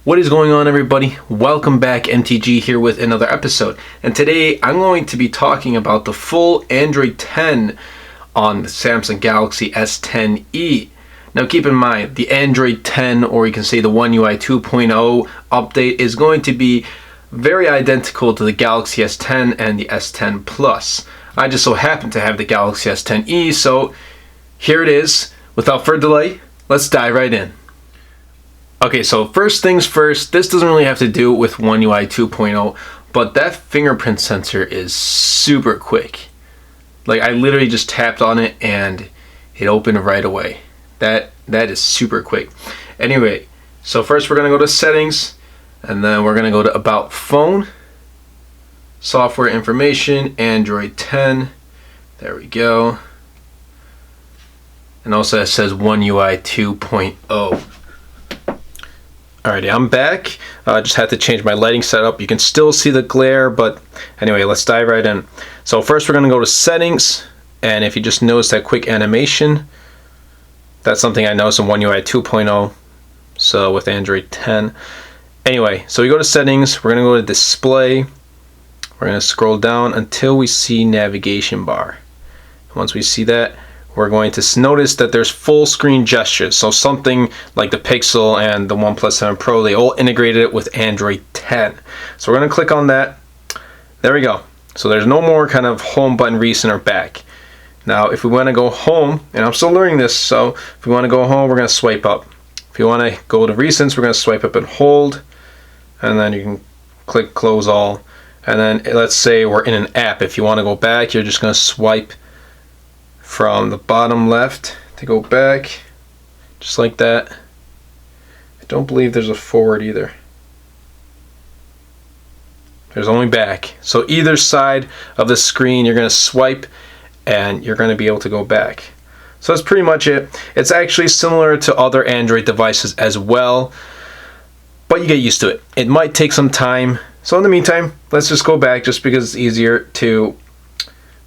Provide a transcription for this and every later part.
What is going on, everybody? Welcome back. MTG here with another episode, and today I'm going to be talking about the full Android 10 on the Samsung Galaxy S10e. Now keep in mind, the Android 10, or you can say the One UI 2.0 update, is going to be very identical to the Galaxy S10 and the S10 Plus. I just so happen to have the Galaxy S10e, so here it is. Without further delay, let's dive right in. Okay, so first things first, this doesn't really have to do with One UI 2.0, but that fingerprint sensor is super quick. Like, I literally just tapped on it and it opened right away. That is super quick. Anyway, so first we're gonna go to settings, and then we're gonna go to about phone, software information, Android 10. There we go. And also it says One UI 2.0. Alrighty, I'm back. Just had to change my lighting setup. You can still see the glare, but anyway, let's dive right in. So first we're going to go to settings, and if you just notice that quick animation, that's something I noticed in One UI 2.0, so with Android 10. Anyway, so we go to settings, we're going to go to display, we're going to scroll down until we see navigation bar. Once we see that, we're going to notice that there's full screen gestures. So something like the Pixel and the OnePlus 7 Pro, they all integrated it with Android 10. So we're going to click on that. There we go. So there's no more kind of home button, recent, or back. Now if we want to go home, and I'm still learning this, so if we want to go home, we're going to swipe up. If you want to go to recents, we're going to swipe up and hold, and then you can click close all. And then let's say we're in an app. If you want to go back, you're just going to swipe from the bottom left to go back, just like that. I don't believe there's a forward either. There's only back. So either side of the screen, you're going to swipe and you're going to be able to go back. So that's pretty much it. It's actually similar to other Android devices as well, but you get used to it. It might take some time. So in the meantime, let's just go back just because it's easier to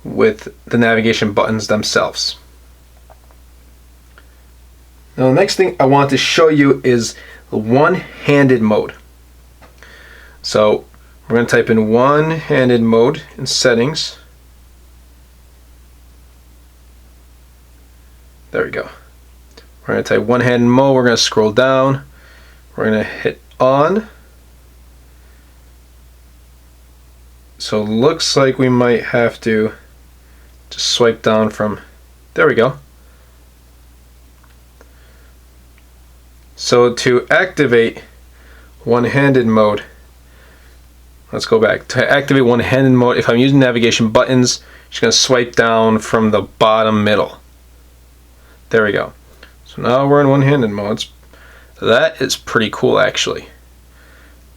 with the navigation buttons themselves. Now the next thing I want to show you is the one-handed mode. So we're going to type in one-handed mode in settings. There we go. We're going to type one-handed mode. We're going to scroll down. We're going to hit on. So it looks like we might have to just swipe down from, there we go. So to activate one-handed mode, let's go back. To activate one-handed mode, if I'm using navigation buttons, I'm just going to swipe down from the bottom middle. There we go. So now we're in one-handed mode. That is pretty cool, actually.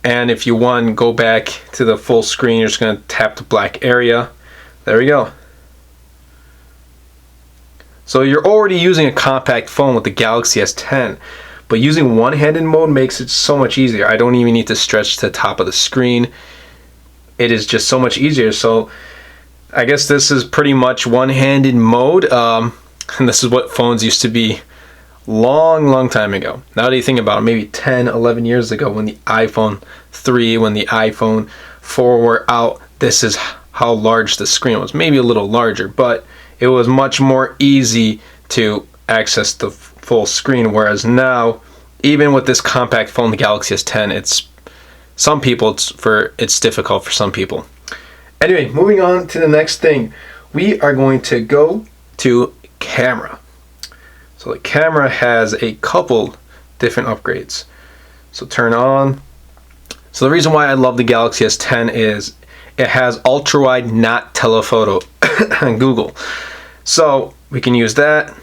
And if you want to go back to the full screen, you're just going to tap the black area. There we go. So you're already using a compact phone with the Galaxy S10, but using one-handed mode makes it so much easier. I don't even need to stretch to the top of the screen. It is just so much easier. So I guess this is pretty much one-handed mode, and this is what phones used to be long time ago. Now that you think about it, maybe 10, 11 years ago, when the iPhone 3, when the iPhone 4 were out, this is how large the screen was. Maybe a little larger, but it was much more easy to access the full screen, whereas now, even with this compact phone, the Galaxy S10, it's difficult for some people. Anyway, moving on to the next thing, we are going to go to camera. So the camera has a couple different upgrades. So turn on. So the reason why I love the Galaxy S10 is it has ultra wide, not telephoto on Google. So we can use that,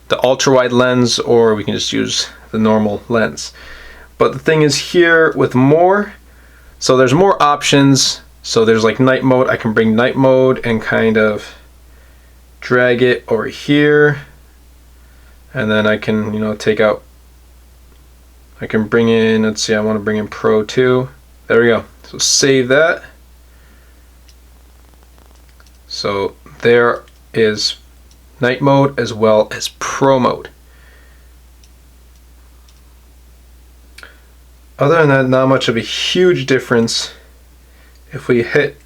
the ultra wide lens, or we can just use the normal lens. But the thing is here with more, so there's more options. So there's like night mode. I can bring night mode and kind of drag it over here. And then I can, take out, I can bring in, let's see, I want to bring in Pro 2. There we go. So save that. So there is night mode as well as Pro mode. Other than that, not much of a huge difference. If we hit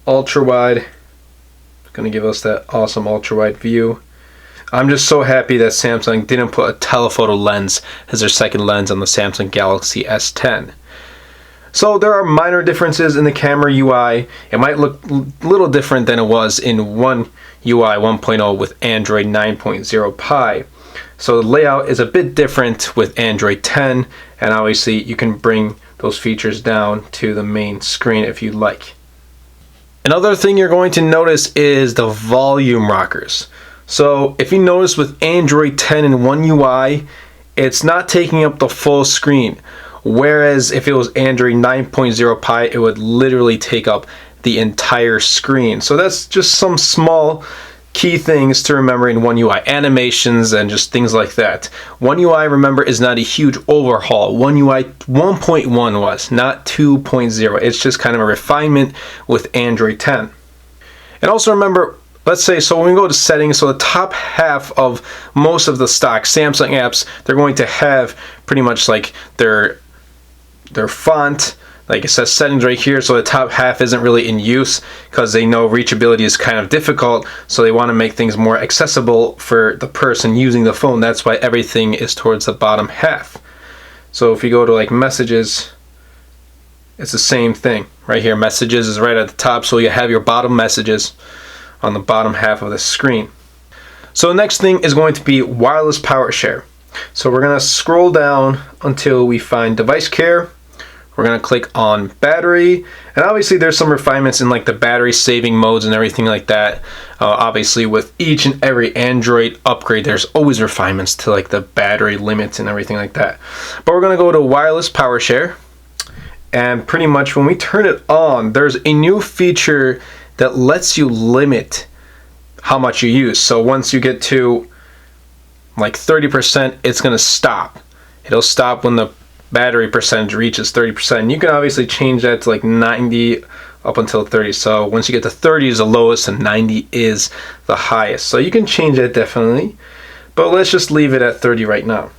ultra wide, it's going to give us that awesome ultra wide view. I'm just so happy that Samsung didn't put a telephoto lens as their second lens on the Samsung Galaxy S10. So there are minor differences in the camera UI. It might look a little different than it was in One UI 1.0 with Android 9.0 Pie. So the layout is a bit different with Android 10, and obviously you can bring those features down to the main screen if you'd like. Another thing you're going to notice is the volume rockers. So if you notice with Android 10 and One UI, it's not taking up the full screen. Whereas if it was Android 9.0 Pie, it would literally take up the entire screen. So that's just some small key things to remember in One UI, animations and just things like that. One UI, remember, is not a huge overhaul. One UI 1.1 was, not 2.0. It's just kind of a refinement with Android 10. And also remember, let's say, so when we go to settings, so the top half of most of the stock Samsung apps, they're going to have pretty much like their font, like it says settings right here, so the top half isn't really in use because they know reachability is kind of difficult, so they want to make things more accessible for the person using the phone. That's why everything is towards the bottom half. So if you go to like messages, it's the same thing. Right here, messages is right at the top, so you have your bottom messages on the bottom half of the screen. So the next thing is going to be wireless power share. So we're going to scroll down until we find device care. We're going to click on battery, and obviously there's some refinements in like the battery saving modes and everything like that. Obviously with each and every Android upgrade, there's always refinements to like the battery limits and everything like that. But we're going to go to wireless power share, and pretty much when we turn it on, there's a new feature that lets you limit how much you use. So once you get to like 30%, it's going to stop. It'll stop when the battery percentage reaches 30%. You can obviously change that to like 90 up until 30. So once you get to 30 is the lowest and 90 is the highest. So you can change that definitely, but let's just leave it at 30 right now.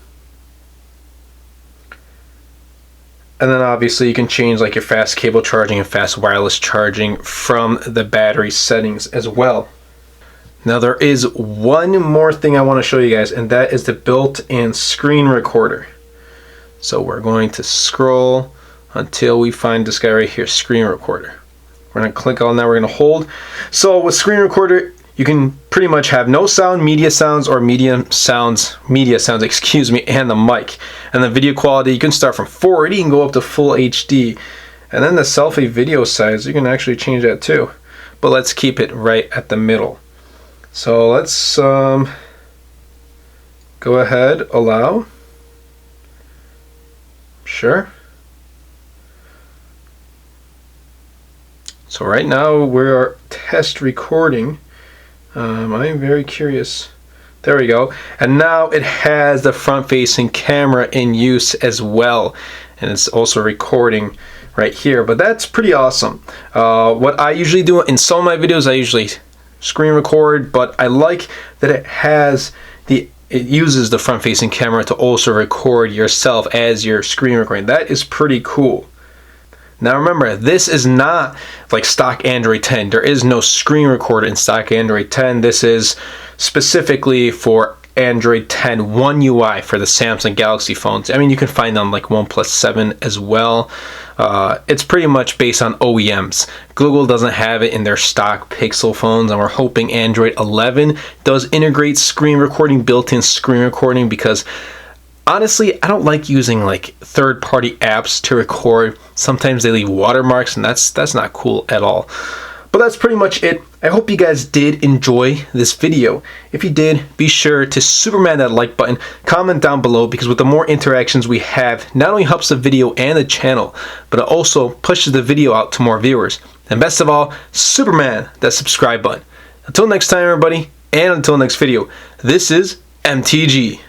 And then obviously you can change like your fast cable charging and fast wireless charging from the battery settings as well. Now there is one more thing I want to show you guys, and that is the built-in screen recorder. So we're going to scroll until we find this guy right here, screen recorder. We're going to click on that, we're going to hold. So with screen recorder, you can pretty much have no sound, media sounds, or media sounds, excuse me, and the mic. And the video quality, you can start from 480 and go up to full HD. And then the selfie video size, you can actually change that too. But let's keep it right at the middle. So let's go ahead, allow. Sure. So right now we are test recording. I'm very curious. There we go. And now it has the front-facing camera in use as well, and it's also recording right here. But that's pretty awesome. What I usually do in some of my videos, I usually screen record, but I like that it uses the front-facing camera to also record yourself as you're screen recording. That is pretty cool. Now remember, this is not like stock Android 10. There is no screen recorder in stock Android 10. This is specifically for Android 10 One UI for the Samsung Galaxy phones. I mean, you can find on like OnePlus 7 as well. It's pretty much based on OEMs. Google doesn't have it in their stock Pixel phones, and we're hoping Android 11 does integrate screen recording, built-in screen recording, because honestly, I don't like using like third-party apps to record. Sometimes they leave watermarks, and that's not cool at all. But that's pretty much it. I hope you guys did enjoy this video. If you did, be sure to Superman that like button, comment down below, because with the more interactions we have, not only helps the video and the channel, but it also pushes the video out to more viewers. And best of all, Superman that subscribe button. Until next time, everybody, and until next video, this is MTG.